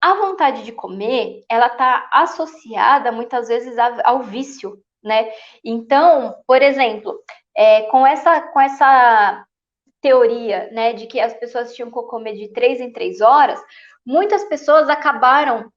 A vontade de comer, ela está associada muitas vezes ao vício, né? Então, por exemplo, com essa teoria, né, de que as pessoas tinham que comer de 3 em 3 horas, muitas pessoas acabaram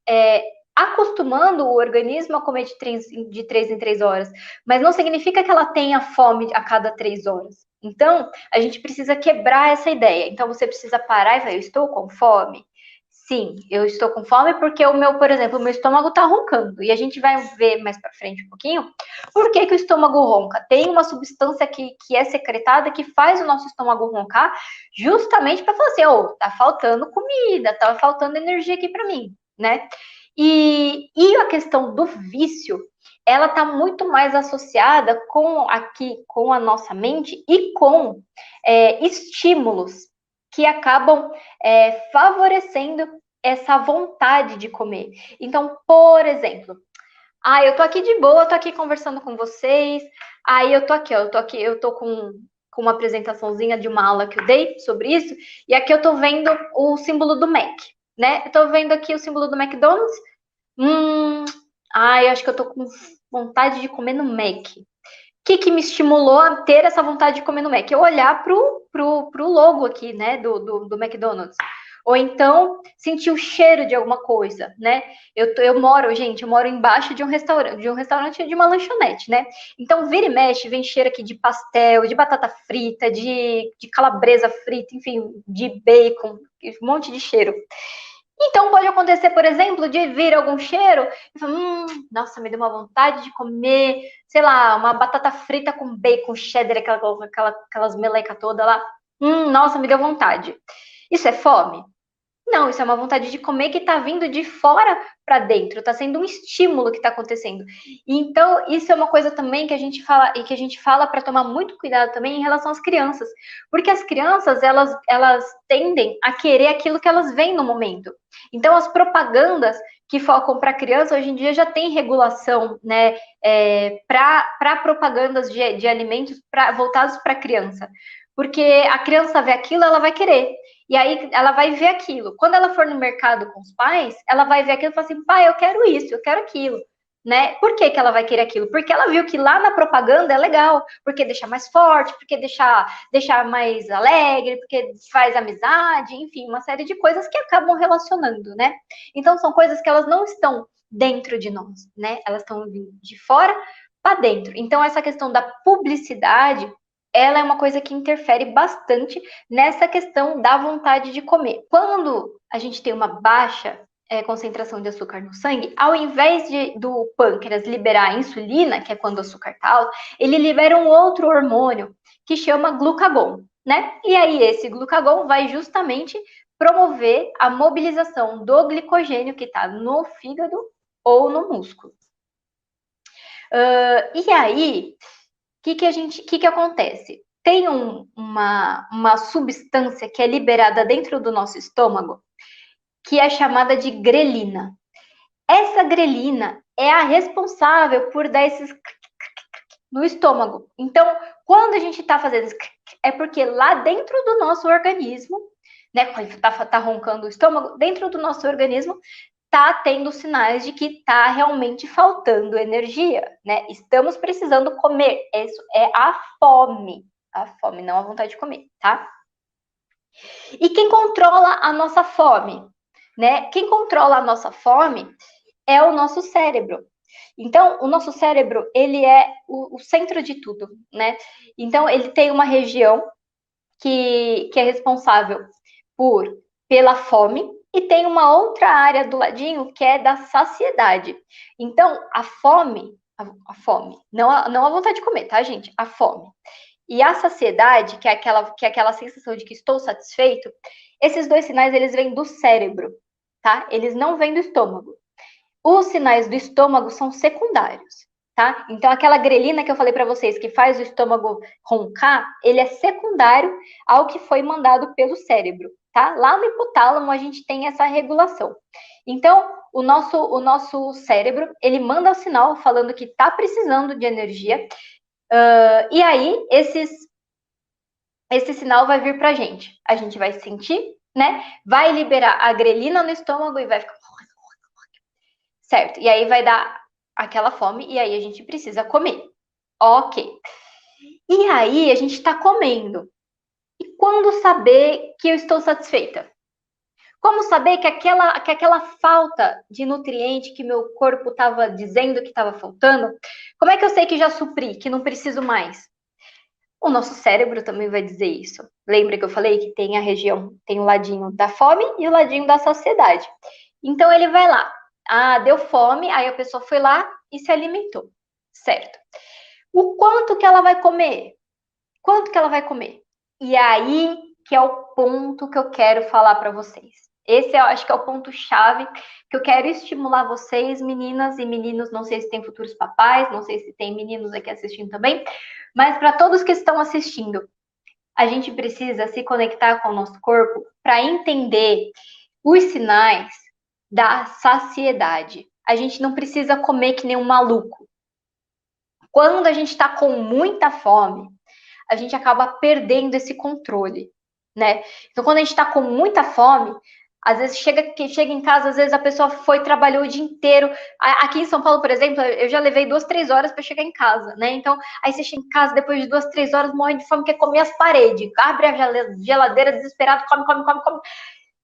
acostumando o organismo a comer de 3 em 3 horas, mas não significa que ela tenha fome a cada 3 horas. Então, a gente precisa quebrar essa ideia. Então, você precisa parar e falar, eu estou com fome? Sim, eu estou com fome porque o meu, por exemplo, o meu estômago está roncando. E a gente vai ver mais para frente um pouquinho por que o estômago ronca. Tem uma substância que é secretada que faz o nosso estômago roncar justamente para falar assim, tá faltando comida, tá faltando energia aqui para mim, né? E a questão do vício, ela está muito mais associada com a nossa mente e com estímulos que acabam favorecendo essa vontade de comer. Então, por exemplo, eu tô aqui de boa, tô aqui conversando com vocês, aí eu tô com uma apresentaçãozinha de uma aula que eu dei sobre isso, e aqui eu tô vendo o símbolo do Mac, né? Eu tô vendo aqui o símbolo do McDonald's, hum, eu acho que eu tô com vontade de comer no Mac. O que me estimulou a ter essa vontade de comer no Mac? Eu olhar pro logo aqui, né, do McDonald's. Ou então sentir o cheiro de alguma coisa, né? Eu moro embaixo de um restaurante de uma lanchonete, né? Então vira e mexe, vem cheiro aqui de pastel, de batata frita, de calabresa frita, enfim, de bacon, um monte de cheiro. Então pode acontecer, por exemplo, de vir algum cheiro e falar, nossa, me deu uma vontade de comer, sei lá, uma batata frita com bacon, cheddar, aquelas meleca toda lá. Nossa, me deu vontade. Isso é fome? Não, isso é uma vontade de comer que está vindo de fora para dentro, está sendo um estímulo que está acontecendo. Então, isso é uma coisa também que a gente fala e que a gente fala para tomar muito cuidado também em relação às crianças, porque as crianças elas tendem a querer aquilo que elas veem no momento. Então, as propagandas que focam para criança hoje em dia já tem regulação, né, para propagandas de alimentos voltados para criança, porque a criança vê aquilo, ela vai querer. E aí ela vai ver aquilo. Quando ela for no mercado com os pais, ela vai ver aquilo e falar assim, pai, eu quero isso, eu quero aquilo. Né? Por que ela vai querer aquilo? Porque ela viu que lá na propaganda é legal, porque deixa mais forte, porque deixa mais alegre, porque faz amizade, enfim, uma série de coisas que acabam relacionando, né? Então são coisas que elas não estão dentro de nós, né? Elas estão vindo de fora para dentro. Então essa questão da publicidade, ela é uma coisa que interfere bastante nessa questão da vontade de comer. Quando a gente tem uma baixa concentração de açúcar no sangue, ao invés do pâncreas liberar a insulina, que é quando o açúcar está alto, ele libera um outro hormônio que chama glucagon, né? E aí esse glucagon vai justamente promover a mobilização do glicogênio que está no fígado ou no músculo. E aí, que acontece? Tem uma substância que é liberada dentro do nosso estômago, que é chamada de grelina. Essa grelina é a responsável por dar esses no estômago. Então, quando a gente está fazendo isso, é porque lá dentro do nosso organismo, né, quando tá roncando o estômago, dentro do nosso organismo, tá tendo sinais de que tá realmente faltando energia, né? Estamos precisando comer. Isso é a fome, não a vontade de comer, tá? E quem controla a nossa fome, né? Quem controla a nossa fome é o nosso cérebro. Então, o nosso cérebro, ele é o centro de tudo, né? Então, ele tem uma região que é responsável pela fome, e tem uma outra área do ladinho que é da saciedade. Então, a fome, não a vontade de comer, tá, gente? A fome. E a saciedade, que é aquela sensação de que estou satisfeito, esses dois sinais, eles vêm do cérebro, tá? Eles não vêm do estômago. Os sinais do estômago são secundários, tá? Então, aquela grelina que eu falei para vocês, que faz o estômago roncar, ele é secundário ao que foi mandado pelo cérebro, tá? Lá no hipotálamo, a gente tem essa regulação. Então, o nosso cérebro, ele manda o sinal falando que está precisando de energia, e aí, esse sinal vai vir para a gente. A gente vai sentir, né? Vai liberar a grelina no estômago e vai ficar certo? E aí vai dar aquela fome e aí a gente precisa comer. Ok. E aí a gente está comendo. E quando saber que eu estou satisfeita? Como saber que aquela falta de nutriente que meu corpo estava dizendo que estava faltando, como é que eu sei que já supri, que não preciso mais? O nosso cérebro também vai dizer isso. Lembra que eu falei que tem a região, tem o ladinho da fome e o ladinho da saciedade. Então ele vai lá. Ah, deu fome, aí a pessoa foi lá e se alimentou. Certo. O quanto que ela vai comer? Quanto que ela vai comer? E aí que é o ponto que eu quero falar para vocês. Esse eu acho que é o ponto chave que eu quero estimular vocês, meninas e meninos, não sei se tem futuros papais, não sei se tem meninos aqui assistindo também, mas para todos que estão assistindo, a gente precisa se conectar com o nosso corpo para entender os sinais da saciedade. A gente não precisa comer que nem um maluco. Quando a gente está com muita fome, a gente acaba perdendo esse controle, né? Então, quando a gente está com muita fome, às vezes chega em casa, às vezes a pessoa foi, trabalhou o dia inteiro. Aqui em São Paulo, por exemplo, eu já levei 2, 3 horas para chegar em casa, né? Então, aí você chega em casa depois de 2, 3 horas, morre de fome, quer comer as paredes, abre a geladeira desesperado, come, come, come, come,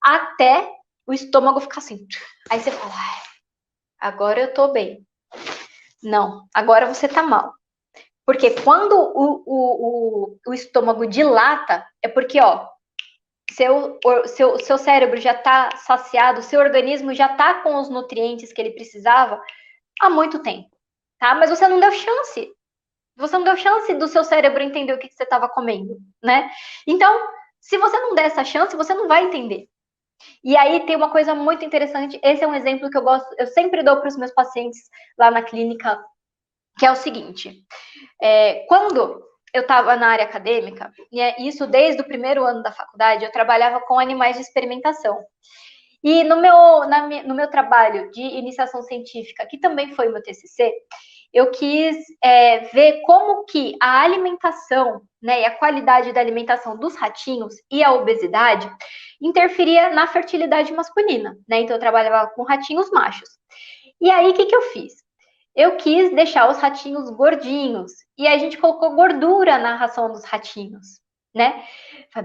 até o estômago ficar assim. Aí você fala, agora eu tô bem. Não, agora você tá mal. Porque quando o estômago dilata, é porque, ó, seu cérebro já está saciado, seu organismo já está com os nutrientes que ele precisava há muito tempo, tá? Mas você não deu chance. Você não deu chance do seu cérebro entender o que você estava comendo, né? Então, se você não der essa chance, você não vai entender. E aí tem uma coisa muito interessante. Esse é um exemplo que eu sempre dou para os meus pacientes lá na clínica, que é o seguinte: quando eu estava na área acadêmica, e isso desde o primeiro ano da faculdade, eu trabalhava com animais de experimentação. E no meu trabalho de iniciação científica, que também foi o meu TCC, eu quis ver como que a alimentação, né, e a qualidade da alimentação dos ratinhos e a obesidade interferia na fertilidade masculina, né? Então eu trabalhava com ratinhos machos. E aí o que eu fiz? Eu quis deixar os ratinhos gordinhos. E a gente colocou gordura na ração dos ratinhos, né?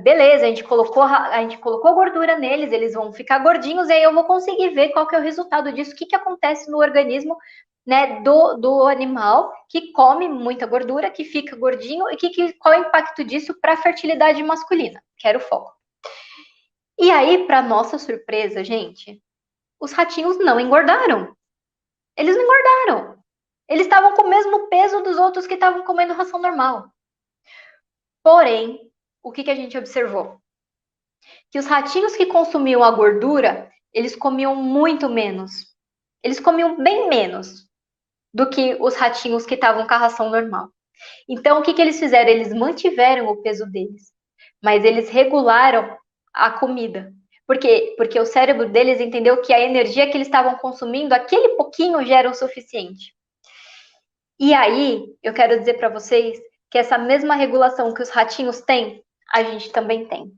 Beleza, a gente colocou gordura neles, eles vão ficar gordinhos, e aí eu vou conseguir ver qual que é o resultado disso, o que acontece no organismo, né, do animal que come muita gordura, que fica gordinho, e qual é o impacto disso para a fertilidade masculina, que era o foco. E aí, para nossa surpresa, gente, os ratinhos não engordaram. Eles não engordaram. Eles estavam com o mesmo peso dos outros que estavam comendo ração normal. Porém, o que a gente observou? Que os ratinhos que consumiam a gordura, eles comiam muito menos. Eles comiam bem menos do que os ratinhos que estavam com a ração normal. Então, o que eles fizeram? Eles mantiveram o peso deles, mas eles regularam a comida. Por quê? Porque o cérebro deles entendeu que a energia que eles estavam consumindo, aquele pouquinho já era o suficiente. E aí, eu quero dizer para vocês que essa mesma regulação que os ratinhos têm, a gente também tem.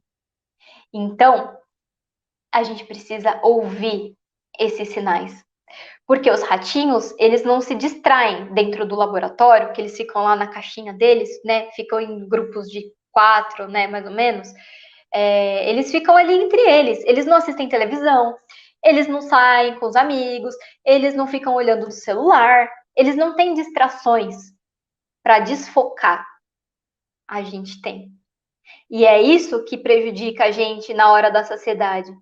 Então, a gente precisa ouvir esses sinais. Porque os ratinhos, eles não se distraem dentro do laboratório, que eles ficam lá na caixinha deles, né? Ficam em grupos de 4, né, mais ou menos. Eles ficam ali entre eles. Eles não assistem televisão, eles não saem com os amigos, eles não ficam olhando no celular, eles não têm distrações para desfocar. A gente tem. E é isso que prejudica a gente na hora da saciedade.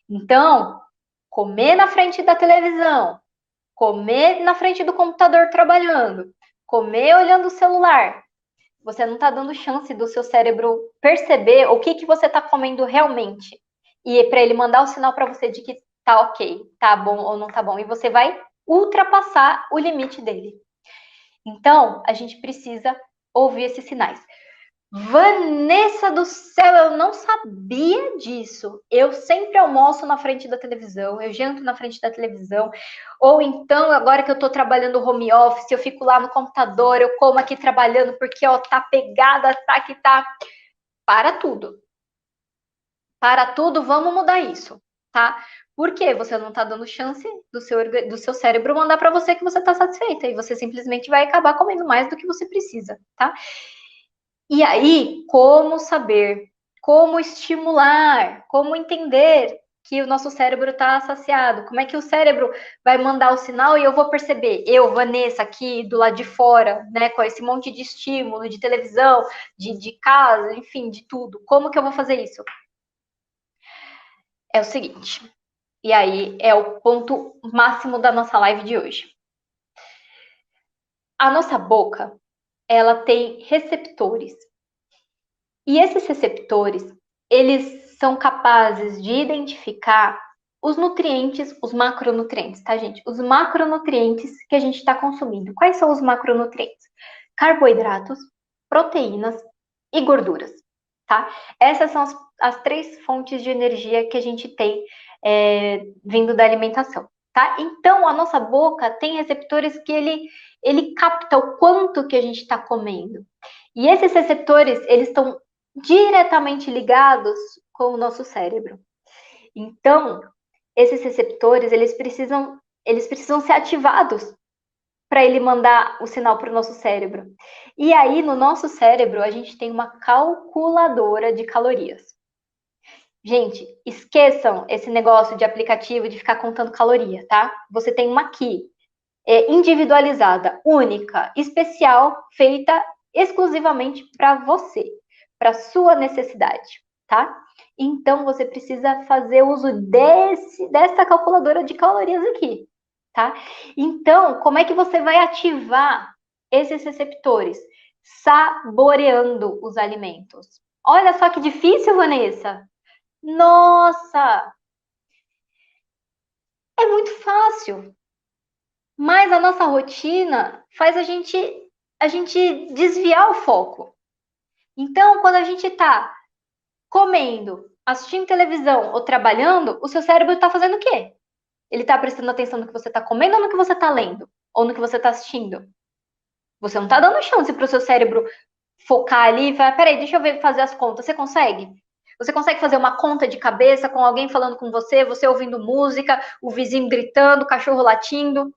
Então, comer na frente da televisão, comer na frente do computador trabalhando, comer olhando o celular, você não está dando chance do seu cérebro perceber o que você está comendo realmente. E para ele mandar o sinal para você de que tá ok, tá bom ou não tá bom. E você vai ultrapassar o limite dele. Então, a gente precisa ouvir esses sinais. Vanessa do céu, eu não sabia disso. Eu sempre almoço na frente da televisão, eu janto na frente da televisão, ou então, agora que eu tô trabalhando home office, eu fico lá no computador, eu como aqui trabalhando, porque, ó, tá pegada, tá que tá. Para tudo. Para tudo, vamos mudar isso. tá? Porque você não está dando chance do seu cérebro mandar para você que você está satisfeita e você simplesmente vai acabar comendo mais do que você precisa, tá? E aí, como saber, como estimular, como entender que o nosso cérebro está saciado? Como é que o cérebro vai mandar o sinal e eu vou perceber? Eu, Vanessa, aqui do lado de fora, né, com esse monte de estímulo, de televisão, de casa, enfim, de tudo. Como que eu vou fazer isso? É o seguinte, e aí é o ponto máximo da nossa live de hoje. A nossa boca, ela tem receptores. E esses receptores, eles são capazes de identificar os nutrientes, os macronutrientes, tá, gente? Os macronutrientes que a gente está consumindo. Quais são os macronutrientes? Carboidratos, proteínas e gorduras, tá? Essas são as três fontes de energia que a gente tem vindo da alimentação, tá? Então, a nossa boca tem receptores que ele capta o quanto que a gente está comendo. E esses receptores, eles estão diretamente ligados com o nosso cérebro. Então, esses receptores, eles precisam ser ativados para ele mandar o sinal para o nosso cérebro. E aí, no nosso cérebro, a gente tem uma calculadora de calorias. Gente, esqueçam esse negócio de aplicativo de ficar contando caloria, tá? Você tem uma aqui, individualizada, única, especial, feita exclusivamente para você, para sua necessidade, tá? Então você precisa fazer uso dessa calculadora de calorias aqui, tá? Então, como é que você vai ativar esses receptores? Saboreando os alimentos. Olha só que difícil, Vanessa. Nossa, é muito fácil. Mas a nossa rotina faz a gente desviar o foco. Então, quando a gente está comendo, assistindo televisão ou trabalhando, o seu cérebro está fazendo o quê? Ele está prestando atenção no que você está comendo ou no que você está lendo? Ou no que você está assistindo? Você não está dando chance para o seu cérebro focar ali e falar, peraí, deixa eu ver, fazer as contas. Você consegue? Você consegue fazer uma conta de cabeça com alguém falando com você, você ouvindo música, o vizinho gritando, o cachorro latindo,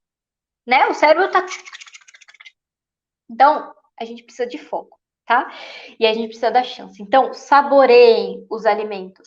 né? O cérebro está. Então, a gente precisa de foco, tá? E a gente precisa da chance. Então, saboreiem os alimentos.